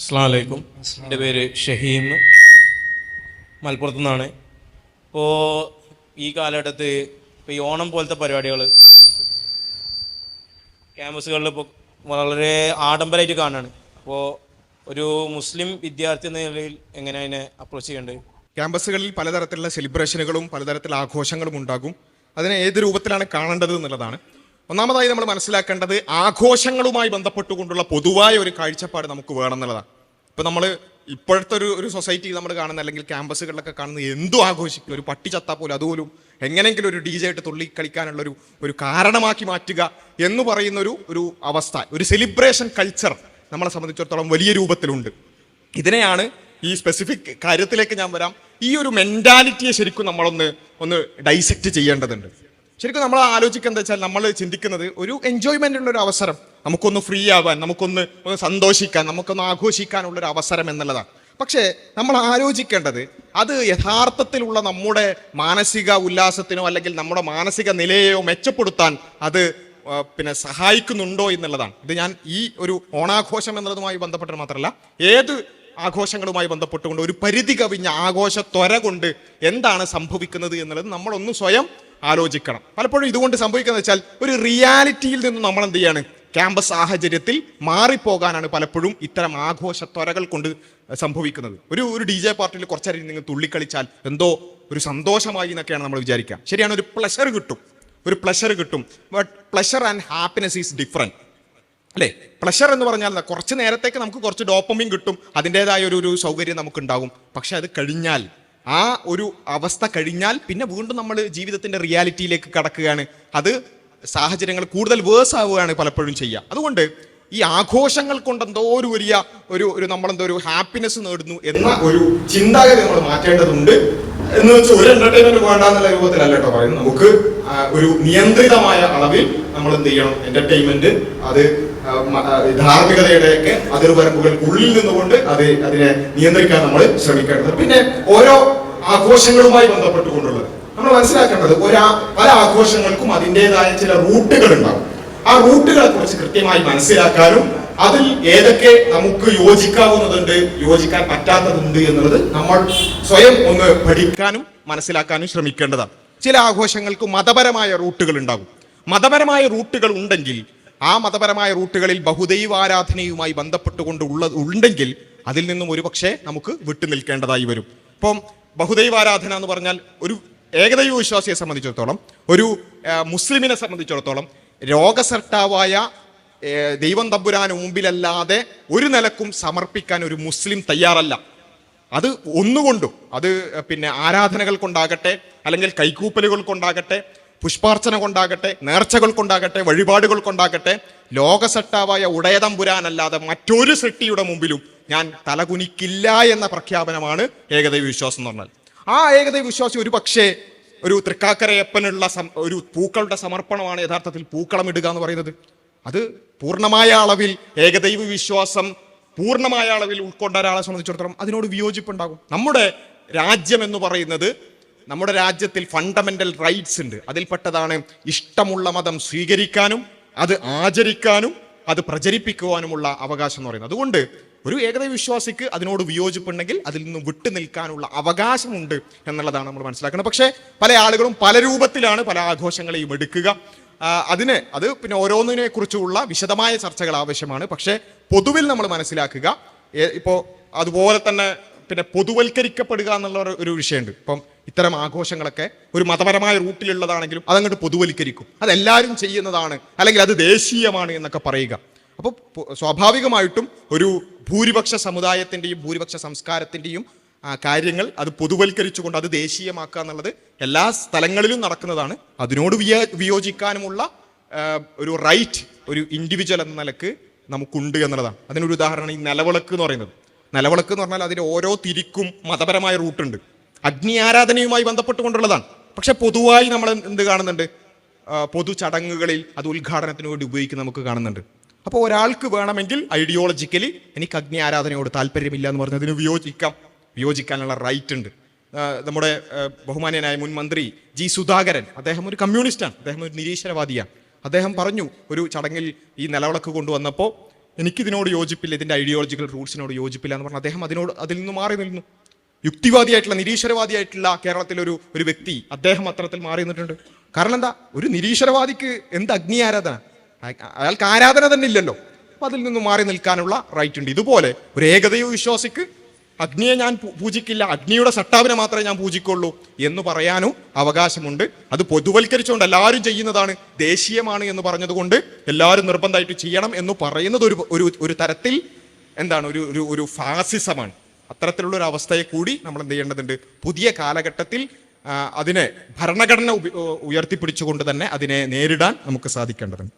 അസ്സലാമു അലൈക്കും. എൻ്റെ പേര് ഷഹീം, മലപ്പുറത്തു നിന്നാണ്. ഇപ്പോൾ ഈ കാലഘട്ടത്ത് ഇപ്പോൾ ഈ ഓണം പോലത്തെ പരിപാടികൾ ക്യാമ്പസുകളിൽ ഇപ്പോൾ വളരെ ആഡംബരമായിട്ട് കാണുകയാണ്. അപ്പോൾ ഒരു മുസ്ലിം വിദ്യാർത്ഥി എന്ന നിലയിൽ എങ്ങനെ അതിനെ അപ്രോച്ച് ചെയ്യേണ്ടത്? ക്യാമ്പസുകളിൽ പലതരത്തിലുള്ള സെലിബ്രേഷനുകളും പലതരത്തിലുള്ള ആഘോഷങ്ങളും ഉണ്ടാകും. അതിനെ ഏത് രൂപത്തിലാണ് കാണേണ്ടത് എന്നുള്ളതാണ്. ഒന്നാമതായി നമ്മൾ മനസ്സിലാക്കേണ്ടത് ആഘോഷങ്ങളുമായി ബന്ധപ്പെട്ടുകൊണ്ടുള്ള പൊതുവായ ഒരു കാഴ്ചപ്പാട് നമുക്ക് വേണം എന്നുള്ളതാണ്. ഇപ്പം നമ്മൾ ഇപ്പോഴത്തെ ഒരു സൊസൈറ്റി നമ്മൾ കാണുന്ന, അല്ലെങ്കിൽ ക്യാമ്പസുകളിലൊക്കെ കാണുന്ന എന്തും ആഘോഷിക്കും. ഒരു പട്ടി ചത്താൽ പോലും അതുപോലും എങ്ങനെയെങ്കിലും ഒരു DJ ആയിട്ട് തുള്ളി കളിക്കാനുള്ള ഒരു കാരണമാക്കി മാറ്റുക എന്ന് പറയുന്ന ഒരു അവസ്ഥ, ഒരു സെലിബ്രേഷൻ കൾച്ചർ നമ്മളെ സംബന്ധിച്ചിടത്തോളം വലിയ രൂപത്തിലുണ്ട്. ഇതിനെയാണ് ഈ സ്പെസിഫിക് കാര്യത്തിലേക്ക് ഞാൻ വരാം. ഈ ഒരു മെന്റാലിറ്റിയെ ശരിക്കും നമ്മളൊന്ന് ഡൈസെക്റ്റ് ചെയ്യേണ്ടതുണ്ട്. ശരിക്കും നമ്മൾ ആലോചിക്കുക എന്താ വെച്ചാൽ, നമ്മൾ ചിന്തിക്കുന്നത് ഒരു എൻജോയ്മെന്റ് ഉള്ള ഒരു അവസരം, നമുക്കൊന്ന് ഫ്രീ ആവാൻ, നമുക്കൊന്ന് സന്തോഷിക്കാൻ, നമുക്കൊന്ന് ആഘോഷിക്കാനുള്ളൊരു അവസരം എന്നുള്ളതാണ്. പക്ഷേ നമ്മൾ ആലോചിക്കേണ്ടത് അത് യഥാർത്ഥത്തിലുള്ള നമ്മുടെ മാനസിക ഉല്ലാസത്തിനോ അല്ലെങ്കിൽ നമ്മുടെ മാനസിക നിലയെയോ മെച്ചപ്പെടുത്താൻ അത് സഹായിക്കുന്നുണ്ടോ എന്നുള്ളതാണ്. ഇത് ഞാൻ ഈ ഒരു ഓണാഘോഷം എന്നുള്ളതുമായി ബന്ധപ്പെട്ട് മാത്രമല്ല, ഏത് ആഘോഷങ്ങളുമായി ബന്ധപ്പെട്ടുകൊണ്ട് ഒരു പരിധി കവിഞ്ഞ ആഘോഷ ത്വര കൊണ്ട് എന്താണ് സംഭവിക്കുന്നത് എന്നുള്ളത് നമ്മളൊന്ന് സ്വയം ആലോചിക്കണം. പലപ്പോഴും ഇതുകൊണ്ട് സംഭവിക്കുന്നത് വെച്ചാൽ ഒരു റിയാലിറ്റിയിൽ നിന്നും നമ്മൾ എന്ത് ചെയ്യാണ്, ക്യാമ്പസ് സാഹചര്യത്തിൽ മാറിപ്പോകാനാണ് പലപ്പോഴും ഇത്തരം ആഘോഷത്വരകൾ കൊണ്ട് സംഭവിക്കുന്നത്. ഒരു DJ പാർട്ടിയിൽ കുറച്ചേരം നിങ്ങൾ തുള്ളിക്കളിച്ചാൽ എന്തോ ഒരു സന്തോഷമായി എന്നൊക്കെയാണ് നമ്മൾ വിചാരിക്കുക. ശരിയാണ്, ഒരു പ്ലഷർ കിട്ടും. But pleasure and happiness is different അല്ലേ? പ്ലഷർ എന്ന് പറഞ്ഞാൽ കുറച്ച് നേരത്തേക്ക് നമുക്ക് കുറച്ച് ഡോപ്പമിൻ കിട്ടും, അതിൻ്റെതായ ഒരു സൗകര്യം നമുക്കുണ്ടാകും. പക്ഷെ അത് കഴിഞ്ഞാൽ, ആ ഒരു അവസ്ഥ കഴിഞ്ഞാൽ പിന്നെ വീണ്ടും നമ്മൾ ജീവിതത്തിന്റെ റിയാലിറ്റിയിലേക്ക് കടക്കുകയാണ്. അത് സാഹചര്യങ്ങൾ കൂടുതൽ വേഴ്സ് ആവുകയാണ് പലപ്പോഴും ചെയ്യുക. അതുകൊണ്ട് ഈ ആഘോഷങ്ങൾ കൊണ്ട് എന്തോ ഒരു വലിയ നമ്മളെന്തോ ഒരു ഹാപ്പിനെസ് നേടുന്നു എന്ന ഒരു ചിന്താഗതി നമ്മൾ മാറ്റേണ്ടതുണ്ട്. എന്ന് വെച്ചാൽ ഒരു എന്റർടൈൻമെന്റ് വേണ്ട എന്നുള്ള രൂപത്തിലല്ല കേട്ടോ പറയുന്നത്. നമുക്ക് ഒരു നിയന്ത്രിതമായ അളവിൽ നമ്മൾ എന്ത് ചെയ്യണം, എന്റർടൈൻമെന്റ് അത് ധാർമ്മികതയുടെയൊക്കെ അതിർവരമ്പുകൾക്കുള്ളിൽ നിന്നുകൊണ്ട് അതിനെ നിയന്ത്രിക്കാൻ നമ്മൾ ശ്രമിക്കേണ്ടത്. പിന്നെ ഓരോ ആഘോഷങ്ങളുമായി ബന്ധപ്പെട്ടുകൊണ്ടുള്ളത് നമ്മൾ മനസ്സിലാക്കേണ്ടത്, പല ആഘോഷങ്ങൾക്കും അതിൻ്റെതായ ചില റൂട്ടുകൾ ഉണ്ടാകും. ആ റൂട്ടുകളെ കുറിച്ച് കൃത്യമായി മനസ്സിലാക്കാനും അതിൽ ഏതൊക്കെ നമുക്ക് യോജിക്കാവുന്നതുണ്ട്, യോജിക്കാൻ പറ്റാത്തതുണ്ട് എന്നുള്ളത് നമ്മൾ സ്വയം ഒന്ന് പഠിക്കാനും മനസ്സിലാക്കാനും ശ്രമിക്കേണ്ടതാണ്. ചില ആഘോഷങ്ങൾക്ക് മതപരമായ റൂട്ടുകൾ ഉണ്ടാകും. മതപരമായ റൂട്ടുകൾ ഉണ്ടെങ്കിൽ ആ മതപരമായ റൂട്ടുകളിൽ ബഹുദൈവാരാധനയുമായി ബന്ധപ്പെട്ടുകൊണ്ട് ഉണ്ടെങ്കിൽ അതിൽ നിന്നും ഒരുപക്ഷെ നമുക്ക് വിട്ടു നിൽക്കേണ്ടതായി വരും. ഇപ്പം ബഹുദൈവാരാധന എന്ന് പറഞ്ഞാൽ ഒരു ഏകദൈവ വിശ്വാസിയെ സംബന്ധിച്ചിടത്തോളം, ഒരു മുസ്ലിമിനെ സംബന്ധിച്ചിടത്തോളം രോഗസർട്ടാവായ ദൈവം തമ്പുരാന് മുമ്പിലല്ലാതെ ഒരു നിലക്കും സമർപ്പിക്കാൻ ഒരു മുസ്ലിം തയ്യാറല്ല. അത് ഒന്നുകൊണ്ടും, അത് ആരാധനകൾ കൊണ്ടാകട്ടെ, അല്ലെങ്കിൽ കൈകൂപ്പലുകൾ കൊണ്ടാകട്ടെ, പുഷ്പാർച്ചന കൊണ്ടാകട്ടെ, നേർച്ചകൾ കൊണ്ടാകട്ടെ, വഴിപാടുകൾ കൊണ്ടാകട്ടെ, ലോകസട്ടാവായ ഉടയതമ്പുരാനല്ലാതെ മറ്റൊരു സൃഷ്ടിയുടെ മുമ്പിലും ഞാൻ തലകുനിക്കില്ല എന്ന പ്രഖ്യാപനമാണ് ഏകദൈവ വിശ്വാസം എന്ന് പറഞ്ഞാൽ. ആ ഏകദൈവ വിശ്വാസി ഒരു പക്ഷേ ഒരു തൃക്കാക്കരയപ്പനുള്ള ഒരു പൂക്കളുടെ സമർപ്പണമാണ് യഥാർത്ഥത്തിൽ പൂക്കളമിടുക എന്ന് പറയുന്നത്. അത് പൂർണ്ണമായ അളവിൽ ഏകദൈവ വിശ്വാസം പൂർണ്ണമായ അളവിൽ ഉൾക്കൊണ്ട ഒരാളെ സംബന്ധിച്ചിടത്തോളം അതിനോട് വിയോജിപ്പുണ്ടാകും. നമ്മുടെ രാജ്യം എന്ന് പറയുന്നത്, നമ്മുടെ രാജ്യത്തിൽ ഫണ്ടമെന്റൽ റൈറ്റ്സ് ഉണ്ട്. അതിൽപ്പെട്ടതാണ് ഇഷ്ടമുള്ള മതം സ്വീകരിക്കാനും അത് ആചരിക്കാനും അത് പ്രചരിപ്പിക്കുവാനുമുള്ള അവകാശം എന്ന് പറയുന്നത്. അതുകൊണ്ട് ഒരു ഏകദൈവ വിശ്വാസിക്ക് അതിനോട് വിയോജിപ്പുണ്ടെങ്കിൽ അതിൽ നിന്നും വിട്ടു നിൽക്കാനുള്ള അവകാശമുണ്ട് എന്നുള്ളതാണ് നമ്മൾ മനസ്സിലാക്കുന്നത്. പക്ഷേ പല ആളുകളും പല രൂപത്തിലാണ് പല ആഘോഷങ്ങളെയും എടുക്കുക. അത് ഓരോന്നിനെ കുറിച്ചുള്ള വിശദമായ ചർച്ചകൾ ആവശ്യമാണ്. പക്ഷേ പൊതുവിൽ നമ്മൾ മനസ്സിലാക്കുക, ഇപ്പോൾ അതുപോലെ തന്നെ പൊതുവൽക്കരിക്കപ്പെടുക എന്നുള്ള ഒരു വിഷയമുണ്ട്. ഇപ്പം ഇത്തരം ആഘോഷങ്ങളൊക്കെ ഒരു മതപരമായ റൂട്ടിലുള്ളതാണെങ്കിലും അതങ്ങോട്ട് പൊതുവൽക്കരിക്കും, അതെല്ലാവരും ചെയ്യുന്നതാണ്, അല്ലെങ്കിൽ അത് ദേശീയമാണ് എന്നൊക്കെ പറയുക. അപ്പോൾ സ്വാഭാവികമായിട്ടും ഒരു ഭൂരിപക്ഷ സമുദായത്തിൻ്റെയും ഭൂരിപക്ഷ സംസ്കാരത്തിൻ്റെയും കാര്യങ്ങൾ അത് പൊതുവൽക്കരിച്ചുകൊണ്ട് അത് ദേശീയമാക്കുക എന്നുള്ളത് എല്ലാ സ്ഥലങ്ങളിലും നടക്കുന്നതാണ്. അതിനോട് വിയോജിക്കാനുമുള്ള ഒരു റൈറ്റ് ഒരു ഇൻഡിവിജ്വൽ എന്ന നിലക്ക് നമുക്കുണ്ട് എന്നുള്ളതാണ്. അതിനൊരു ഉദാഹരണം ഈ നിലവിളക്ക് എന്ന് പറയുന്നത്. നിലവിളക്ക് എന്ന് പറഞ്ഞാൽ അതിൻ്റെ ഓരോ തിരിക്കും മതപരമായ റൂട്ടുണ്ട്, അഗ്നി ആരാധനയുമായി ബന്ധപ്പെട്ടുകൊണ്ടുള്ളതാണ്. പക്ഷെ പൊതുവായി നമ്മൾ എന്ത് കാണുന്നുണ്ട്, പൊതു ചടങ്ങുകളിൽ അത് ഉദ്ഘാടനത്തിന് വേണ്ടി ഉപയോഗിക്കുന്ന നമുക്ക് കാണുന്നുണ്ട്. അപ്പോൾ ഒരാൾക്ക് വേണമെങ്കിൽ ഐഡിയോളജിക്കലി എനിക്ക് അഗ്നി ആരാധനയോട് താല്പര്യമില്ല എന്ന് പറഞ്ഞ് അതിന് വിയോജിക്കാനുള്ള റൈറ്റ് ഉണ്ട്. നമ്മുടെ ബഹുമാന്യനായ മുൻ മന്ത്രി ജി സുധാകരൻ, അദ്ദേഹം ഒരു കമ്മ്യൂണിസ്റ്റാണ്, അദ്ദേഹം ഒരു നിരീശ്വരവാദിയാണ്. അദ്ദേഹം പറഞ്ഞു, ഒരു ചടങ്ങിൽ ഈ നിലവിളക്ക് കൊണ്ടുവന്നപ്പോൾ എനിക്കിതിനോട് യോജിപ്പില്ല, ഇതിൻ്റെ ഐഡിയോളജിക്കൽ റൂട്ട്സിനോട് യോജിപ്പില്ല എന്ന് പറഞ്ഞാൽ അദ്ദേഹം അതിൽ നിന്ന് മാറി നിന്നു. യുക്തിവാദിയായിട്ടുള്ള നിരീശ്വരവാദിയായിട്ടുള്ള കേരളത്തിലൊരു ഒരു വ്യക്തി അദ്ദേഹം അത്തരത്തിൽ മാറി നിന്നിട്ടുണ്ട്. കാരണം എന്താ, ഒരു നിരീശ്വരവാദിക്ക് എന്ത് അഗ്നി ആരാധന, അയാൾക്ക് ആരാധന തന്നെ ഇല്ലല്ലോ. അപ്പൊ അതിൽ നിന്ന് മാറി നിൽക്കാനുള്ള റൈറ്റ് ഉണ്ട്. ഇതുപോലെ ഒരു ഏകദൈവ വിശ്വാസിക്ക് അഗ്നിയെ ഞാൻ പൂജിക്കില്ല, അഗ്നിയുടെ സട്ടാവിനെ മാത്രമേ ഞാൻ പൂജിക്കുള്ളൂ എന്ന് പറയാനും അവകാശമുണ്ട്. അത് പൊതുവൽക്കരിച്ചുകൊണ്ട് എല്ലാവരും ചെയ്യുന്നതാണ്, ദേശീയമാണ് എന്ന് പറഞ്ഞതുകൊണ്ട് എല്ലാവരും നിർബന്ധമായിട്ട് ചെയ്യണം എന്ന് പറയുന്നത് ഒരു തരത്തിൽ എന്താണ്, ഒരു ഫാസിസമാണ്. അത്തരത്തിലുള്ള ഒരു അവസ്ഥയെ കൂടി നമ്മൾ എന്ത് ചെയ്യേണ്ടതുണ്ട്, പുതിയ കാലഘട്ടത്തിൽ അതിനെ ഭരണഘടന ഉയർത്തിപ്പിടിച്ചുകൊണ്ട് തന്നെ അതിനെ നേരിടാൻ നമുക്ക് സാധിക്കേണ്ടതുണ്ട്.